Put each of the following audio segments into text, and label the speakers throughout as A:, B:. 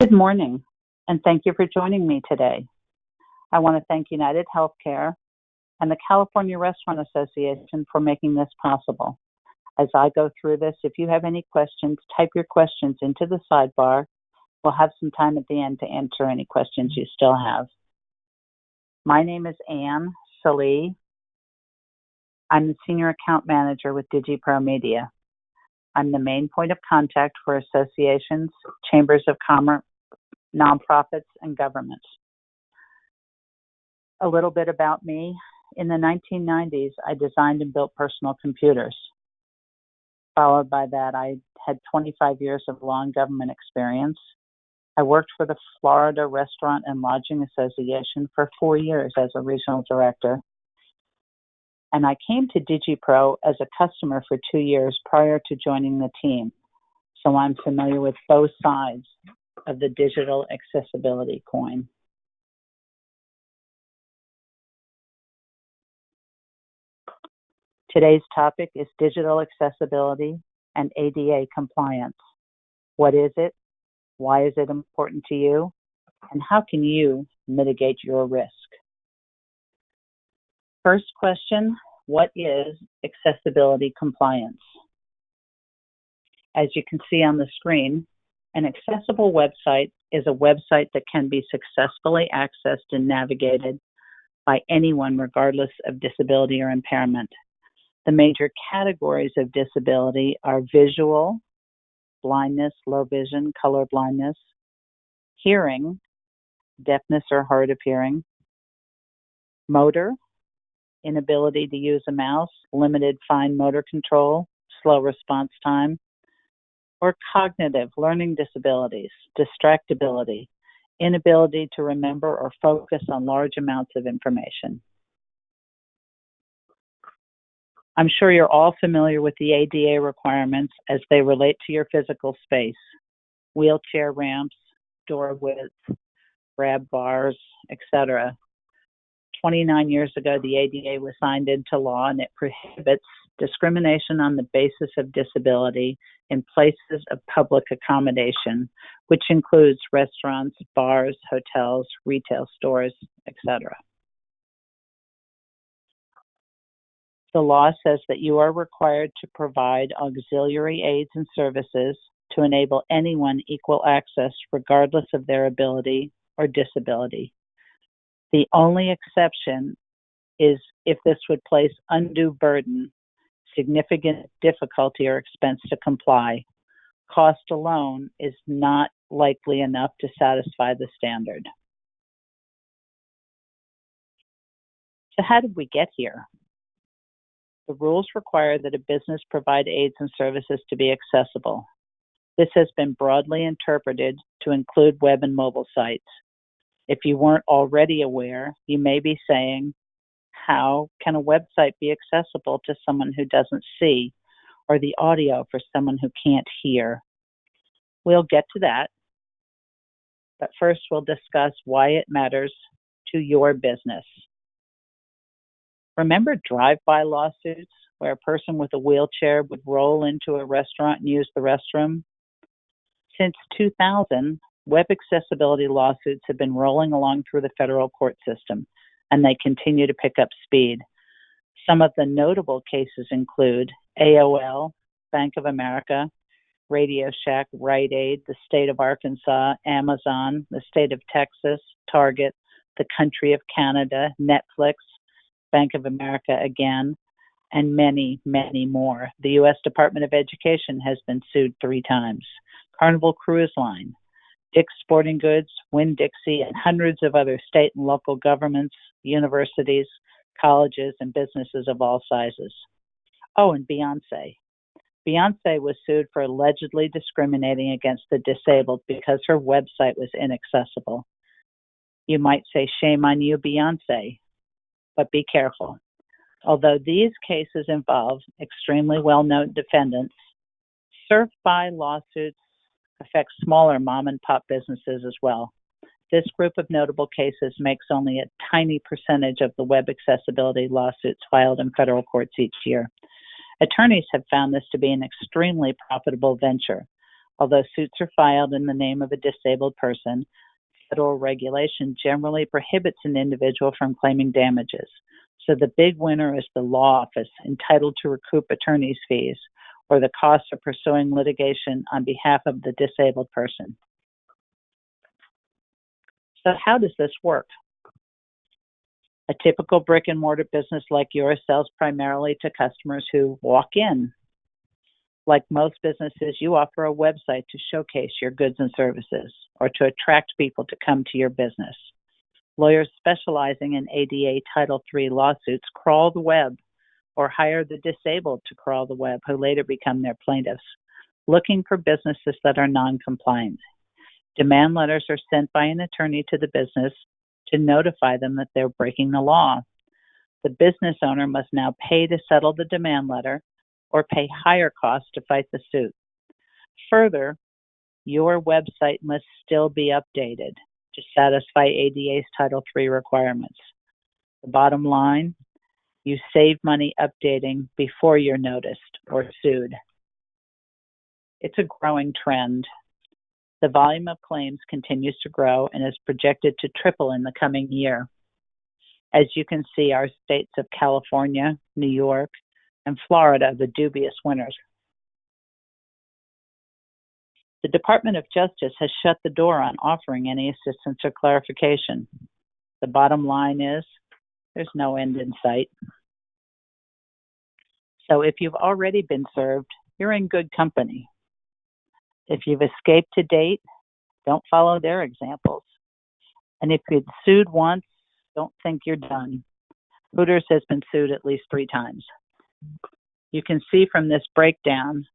A: Good morning, and thank you for joining me today. I want to thank United Healthcare and the California Restaurant Association for making this possible. As I go through this, if you have any questions, type your questions into the sidebar. We'll have some time at the end to answer any questions you still have. My name is Anne Salee. I'm the Senior Account Manager with DigiPro Media. I'm the main point of contact for associations, chambers of commerce, nonprofits, and governments. A little bit about me. In the 1990s, I designed and built personal computers. Followed by that, I had 25 years of law and government experience. I worked for the Florida Restaurant and Lodging Association for 4 years as a regional director. And I came to DigiPro as a customer for 2 years prior to joining the team. So I'm familiar with both sides of the digital accessibility coin. Today's topic is digital accessibility and ADA compliance. What is it? Why is it important to you? And how can you mitigate your risk? First question, what is accessibility compliance? As you can see on the screen, an accessible website is a website that can be successfully accessed and navigated by anyone regardless of disability or impairment. The major categories of disability are visual, blindness, low vision, color blindness, hearing, deafness or hard of hearing, motor, inability to use a mouse, limited fine motor control, slow response time, or cognitive, learning disabilities, distractibility, inability to remember or focus on large amounts of information. I'm sure you're all familiar with the ADA requirements as they relate to your physical space: wheelchair ramps, door width, grab bars, etc. 29 years ago, the ADA was signed into law, and it prohibits discrimination on the basis of disability in places of public accommodation, which includes restaurants, bars, hotels, retail stores, etc. The law says that you are required to provide auxiliary aids and services to enable anyone equal access regardless of their ability or disability. The only exception is if this would place undue burden, significant difficulty, or expense to comply. Cost alone is not likely enough to satisfy the standard. So how did we get here? The rules require that a business provide aids and services to be accessible. This has been broadly interpreted to include web and mobile sites. If you weren't already aware, you may be saying, how can a website be accessible to someone who doesn't see, or the audio for someone who can't hear? We'll get to that, but first we'll discuss why it matters to your business. Remember drive-by lawsuits where a person with a wheelchair would roll into a restaurant and use the restroom? Since 2000, web accessibility lawsuits have been rolling along through the federal court system, and they continue to pick up speed. Some of the notable cases include AOL, Bank of America, Radio Shack, Rite Aid, the state of Arkansas, Amazon, the state of Texas, Target, the country of Canada, Netflix, Bank of America again, and many, many more. The U.S. Department of Education has been sued 3 times. Carnival Cruise Line, Dick's Sporting Goods, Winn-Dixie, and hundreds of other state and local governments, universities, colleges, and businesses of all sizes. Oh, and Beyonce. Beyonce was sued for allegedly discriminating against the disabled because her website was inaccessible. You might say, shame on you, Beyonce, but be careful. Although these cases involve extremely well-known defendants, served-by lawsuits affect smaller mom-and-pop businesses as well. This group of notable cases makes only a tiny percentage of the web accessibility lawsuits filed in federal courts each year. Attorneys have found this to be an extremely profitable venture. Although suits are filed in the name of a disabled person, federal regulation generally prohibits an individual from claiming damages. So the big winner is the law office, entitled to recoup attorney's fees or the costs of pursuing litigation on behalf of the disabled person. So how does this work? A typical brick and mortar business like yours sells primarily to customers who walk in. Like most businesses, you offer a website to showcase your goods and services or to attract people to come to your business. Lawyers specializing in ADA Title III lawsuits crawl the web or hire the disabled to crawl the web, who later become their plaintiffs, looking for businesses that are non-compliant. Demand letters are sent by an attorney to the business to notify them that they're breaking the law. The business owner must now pay to settle the demand letter or pay higher costs to fight the suit. Further, your website must still be updated to satisfy ADA's Title III requirements. The bottom line, you save money updating before you're noticed or sued. It's a growing trend. The volume of claims continues to grow and is projected to triple in the coming year. As you can see, our states of California, New York, and Florida are the dubious winners. The Department of Justice has shut the door on offering any assistance or clarification. The bottom line is, there's no end in sight. So if you've already been served, you're in good company. If you've escaped to date, don't follow their examples. And if you've sued once, don't think you're done. Hooters has been sued at least 3 times. You can see from this breakdown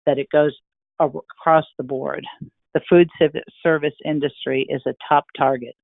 A: that it goes across the board. The food service industry is a top target,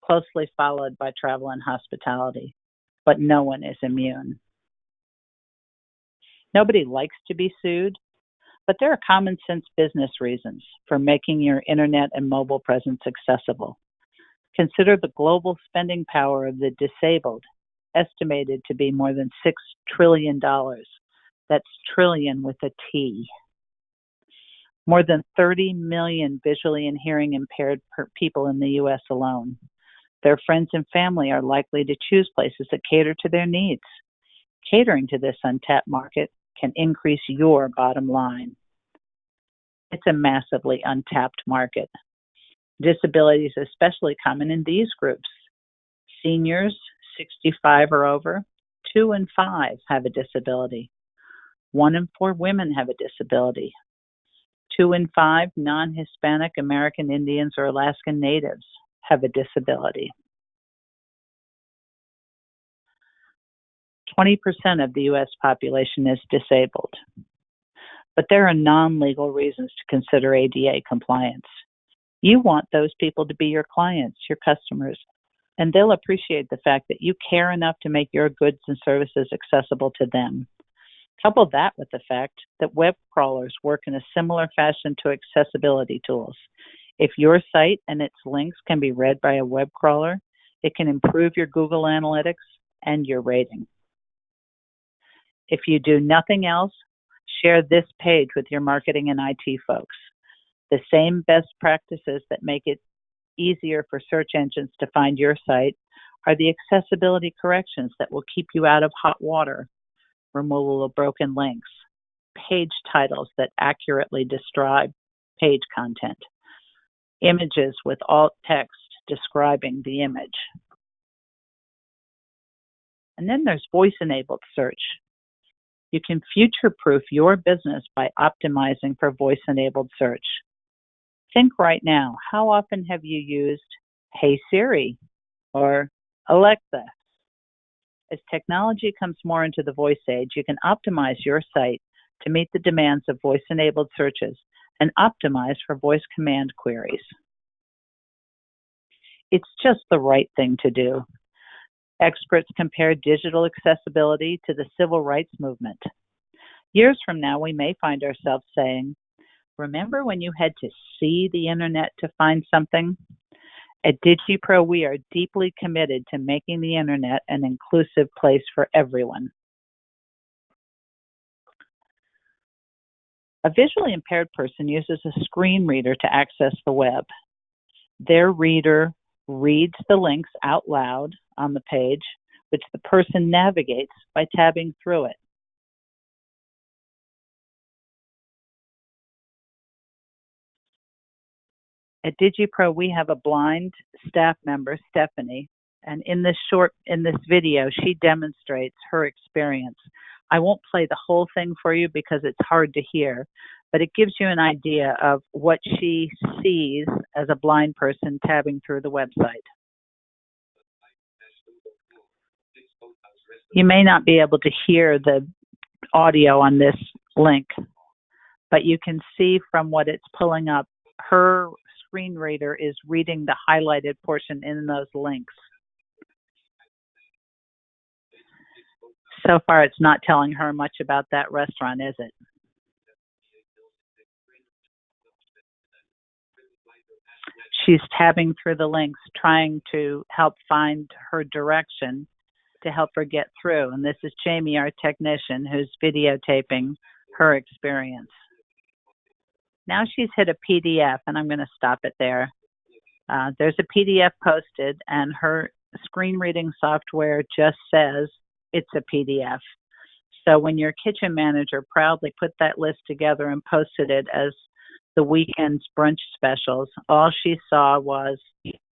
A: closely followed by travel and hospitality, but no one is immune. Nobody likes to be sued, but there are common sense business reasons for making your internet and mobile presence accessible. Consider the global spending power of the disabled, estimated to be more than $6 trillion. That's trillion with a T. More than 30 million visually and hearing impaired people in the U.S. alone. Their friends and family are likely to choose places that cater to their needs. Catering to this untapped market can increase your bottom line. It's a massively untapped market. Disability is especially common in these groups. Seniors, 65 or over, 2 in 5 have a disability. 1 in 4 women have a disability. 2 in 5 non-Hispanic American Indians or Alaskan Natives have a disability. 20% of the U.S. population is disabled. But there are non-legal reasons to consider ADA compliance. You want those people to be your clients, your customers, and they'll appreciate the fact that you care enough to make your goods and services accessible to them. Couple that with the fact that web crawlers work in a similar fashion to accessibility tools. If your site and its links can be read by a web crawler, it can improve your Google Analytics and your rating. If you do nothing else, share this page with your marketing and IT folks. The same best practices that make it easier for search engines to find your site are the accessibility corrections that will keep you out of hot water, removal of broken links, page titles that accurately describe page content, images with alt text describing the image. And then there's voice-enabled search. You can future-proof your business by optimizing for voice-enabled search. Think right now, how often have you used Hey Siri or Alexa? As technology comes more into the voice age, you can optimize your site to meet the demands of voice-enabled searches and optimize for voice command queries. It's just the right thing to do. Experts compare digital accessibility to the civil rights movement. Years from now, we may find ourselves saying, remember when you had to see the internet to find something? At DigiPro, we are deeply committed to making the internet an inclusive place for everyone. A visually impaired person uses a screen reader to access the web. Their reader reads the links out loud on the page, which the person navigates by tabbing through it. At DigiPro, we have a blind staff member, Stephanie, and in this video, she demonstrates her experience. I won't play the whole thing for you because it's hard to hear, but it gives you an idea of what she sees as a blind person tabbing through the website. You may not be able to hear the audio on this link, but you can see from what it's pulling up, her screen reader is reading the highlighted portion in those links. So far, it's not telling her much about that restaurant, is it? She's tabbing through the links, trying to help find her direction to help her get through. And this is Jamie, our technician, who's videotaping her experience. Now she's hit a PDF, and I'm going to stop it there. There's a PDF posted, and her screen reading software just says it's a PDF. So when your kitchen manager proudly put that list together and posted it as the weekend's brunch specials, all she saw was,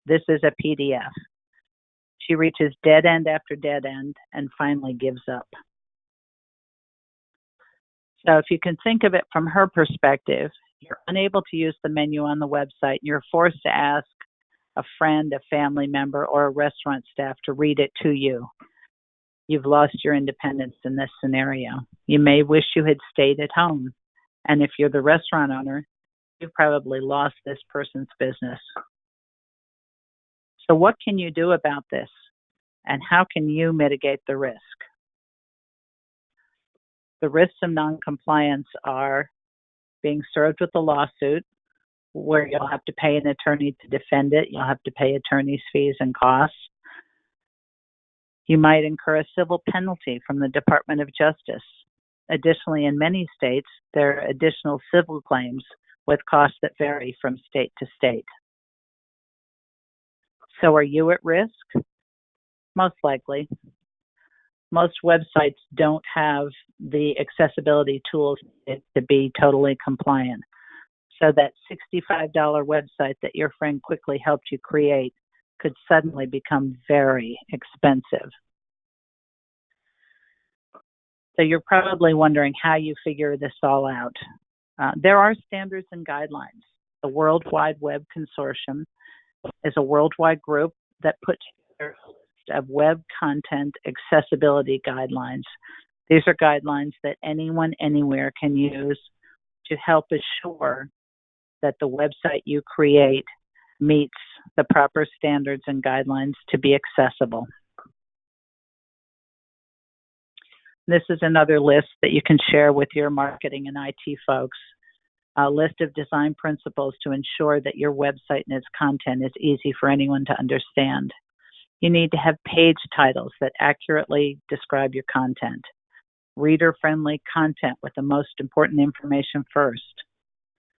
A: this is a PDF. She reaches dead end after dead end and finally gives up. So if you can think of it from her perspective, you're unable to use the menu on the website. You're forced to ask a friend, a family member, or a restaurant staff to read it to you. You've lost your independence in this scenario. You may wish you had stayed at home. And if you're the restaurant owner, you've probably lost this person's business. So what can you do about this? And how can you mitigate the risk? The risks of noncompliance are being served with a lawsuit where you'll have to pay an attorney to defend it. You'll have to pay attorney's fees and costs. You might incur a civil penalty from the Department of Justice. Additionally, in many states, there are additional civil claims with costs that vary from state to state. So are you at risk? Most likely. Most websites don't have the accessibility tools to be totally compliant. So that $65 website that your friend quickly helped you create could suddenly become very expensive. So you're probably wondering how you figure this all out. There are standards and guidelines. The World Wide Web Consortium is a worldwide group that puts together a list of web content accessibility guidelines. These are guidelines that anyone, anywhere can use to help assure that the website you create meets the proper standards and guidelines to be accessible. This is another list that you can share with your marketing and IT folks. A list of design principles to ensure that your website and its content is easy for anyone to understand. You need to have page titles that accurately describe your content. Reader-friendly content with the most important information first.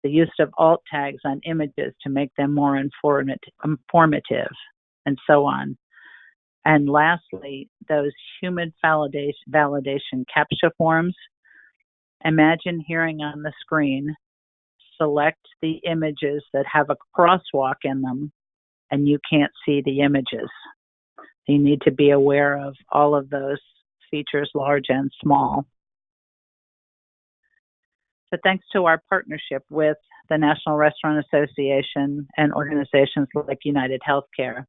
A: The use of alt tags on images to make them more informative, and so on. And lastly, those human validation CAPTCHA forms. Imagine hearing on the screen, select the images that have a crosswalk in them, and you can't see the images. You need to be aware of all of those features, large and small. So thanks to our partnership with the National Restaurant Association and organizations like United Healthcare,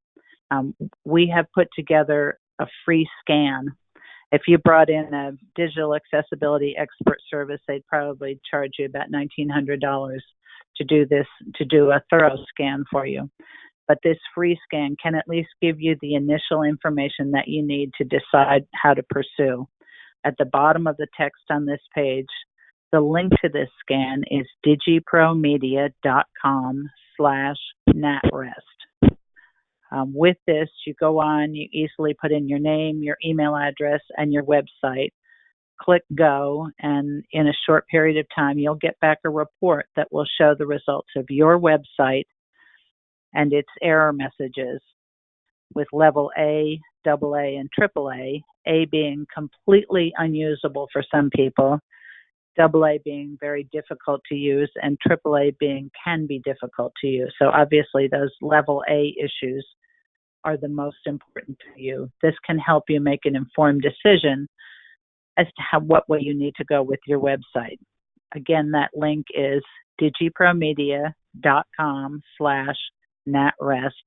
A: we have put together a free scan. If you brought in a digital accessibility expert service, they'd probably charge you about $1,900 to do a thorough scan for you. But this free scan can at least give you the initial information that you need to decide how to pursue. At the bottom of the text on this page, the link to this scan is digipromedia.com/natrest. With this, you go on, you easily put in your name, your email address, and your website. click go, and in a short period of time, you'll get back a report that will show the results of your website and its error messages with level A, AA, and AAA, A being completely unusable for some people, AA being very difficult to use, and AAA being can be difficult to use. So obviously those level A issues are the most important to you. This can help you make an informed decision as to what way you need to go with your website. Again, that link is digipromedia.com/natrest,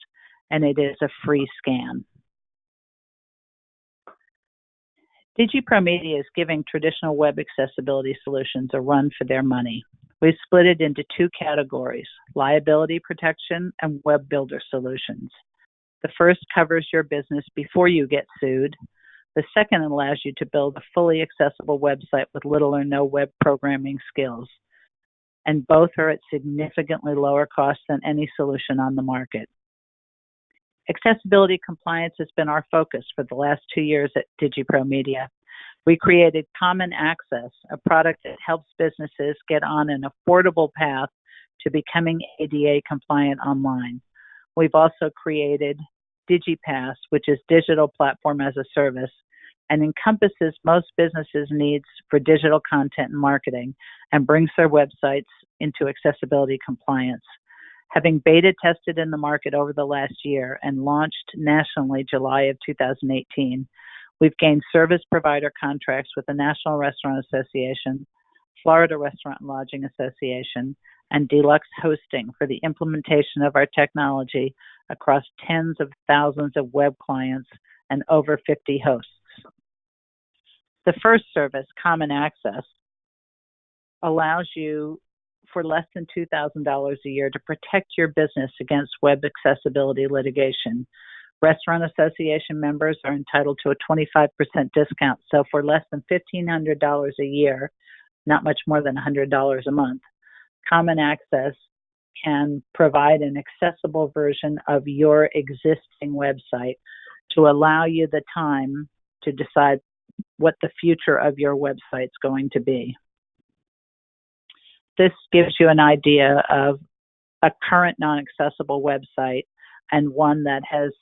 A: and it is a free scan. DigiPro Media is giving traditional web accessibility solutions a run for their money. We've split it into two categories: liability protection and web builder solutions. The first covers your business before you get sued. The second allows you to build a fully accessible website with little or no web programming skills. And both are at significantly lower cost than any solution on the market. Accessibility compliance has been our focus for the last 2 years at DigiPro Media. We created Common Access, a product that helps businesses get on an affordable path to becoming ADA compliant online. We've also created DigiPass, which is digital platform as a service, and encompasses most businesses' needs for digital content and marketing, and brings their websites into accessibility compliance. Having beta tested in the market over the last year and launched nationally July of 2018, we've gained service provider contracts with the National Restaurant Association, Florida Restaurant and Lodging Association, and Deluxe Hosting for the implementation of our technology across tens of thousands of web clients and over 50 hosts. The first service, Common Access, allows you for less than $2,000 a year to protect your business against web accessibility litigation. Restaurant Association members are entitled to a 25% discount. So for less than $1,500 a year, not much more than $100 a month, Common Access can provide an accessible version of your existing website to allow you the time to decide what the future of your website is going to be. This gives you an idea of a current non-accessible website and one that has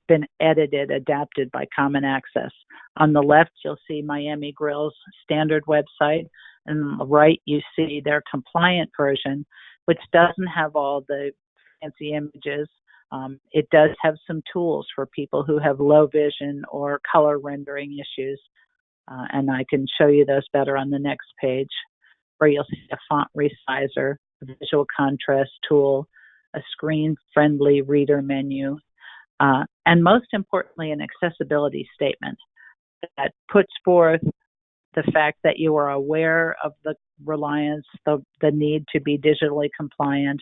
A: been edited, adapted by Common Access. On the left, you'll see Miami Grill's standard website, and on the right, you see their compliant version, which doesn't have all the fancy images. It does have some tools for people who have low vision or color rendering issues, and I can show you those better on the next page, where you'll see a font resizer, a visual contrast tool, a screen-friendly reader menu, and most importantly, an accessibility statement that puts forth the fact that you are aware of the reliance, the need to be digitally compliant,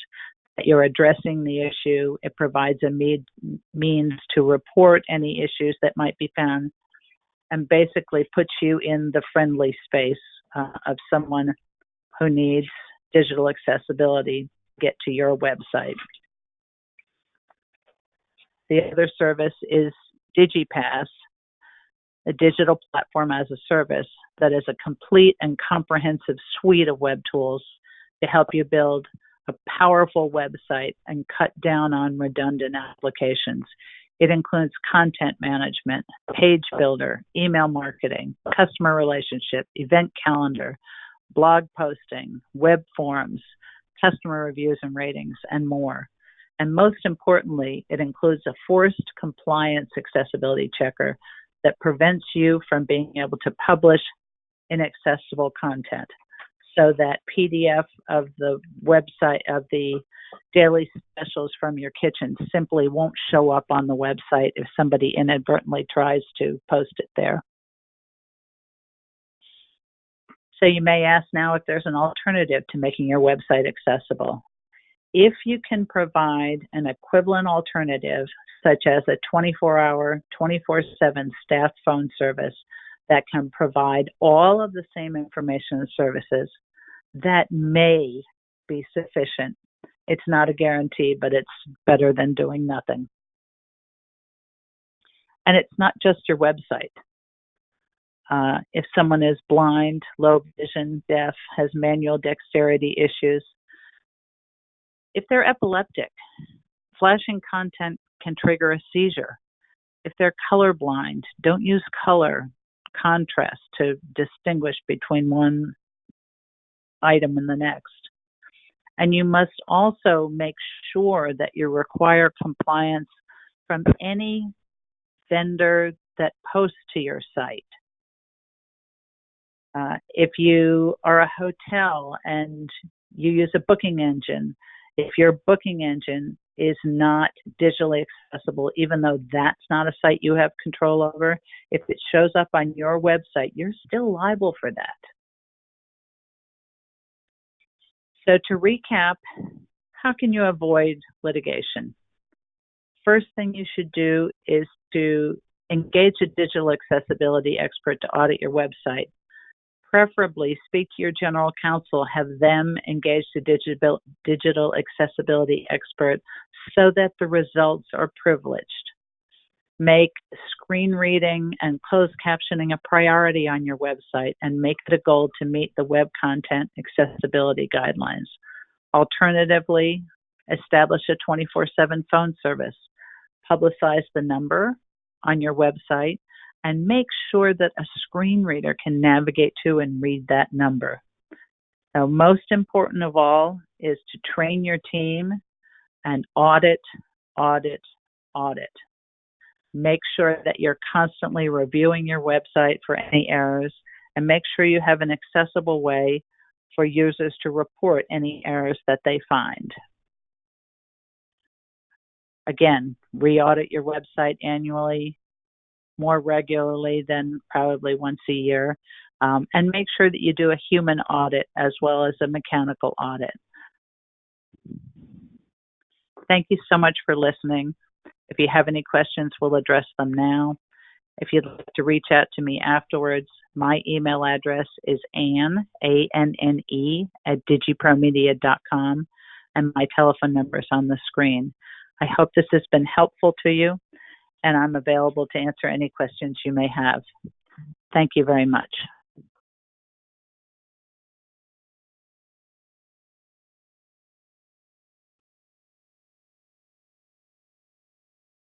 A: that you're addressing the issue. It provides a means to report any issues that might be found, and basically puts you in the friendly space of someone who needs digital accessibility to get to your website. The other service is DigiPass, a digital platform as a service that is a complete and comprehensive suite of web tools to help you build a powerful website and cut down on redundant applications. It includes content management, page builder, email marketing, customer relationship, event calendar, blog posting, web forms, customer reviews and ratings, and more. And most importantly, it includes a forced compliance accessibility checker that prevents you from being able to publish inaccessible content. So that PDF of the website of the daily specials from your kitchen simply won't show up on the website if somebody inadvertently tries to post it there. So you may ask now if there's an alternative to making your website accessible. If you can provide an equivalent alternative, such as a 24-hour, 24/7 staff phone service that can provide all of the same information and services, that may be sufficient. It's not a guarantee, but it's better than doing nothing. And it's not just your website. If someone is blind, low vision, deaf, has manual dexterity issues. If they're epileptic, flashing content can trigger a seizure. If they're colorblind, don't use color contrast to distinguish between one item and the next. And you must also make sure that you require compliance from any vendor that posts to your site. If you are a hotel and you use a booking engine, if your booking engine is not digitally accessible, even though that's not a site you have control over, if it shows up on your website, you're still liable for that. So to recap, how can you avoid litigation? First thing you should do is to engage a digital accessibility expert to audit your website. Preferably speak to your general counsel, have them engage the digital accessibility expert so that the results are privileged. Make screen reading and closed captioning a priority on your website and make it a goal to meet the web content accessibility guidelines. Alternatively, establish a 24/7 phone service. Publicize the number on your website and make sure that a screen reader can navigate to and read that number. Now, most important of all is to train your team and audit. Make sure that you're constantly reviewing your website for any errors, and make sure you have an accessible way for users to report any errors that they find. Again, re-audit your website annually, more regularly than probably once a year, and make sure that you do a human audit as well as a mechanical audit. Thank you so much for listening. If you have any questions, we'll address them now. If you'd like to reach out to me afterwards, my email address is Anne, A-N-N-E, @digipromedia.com, and my telephone number is on the screen. I hope this has been helpful to you, and I'm available to answer any questions you may have. Thank you very much.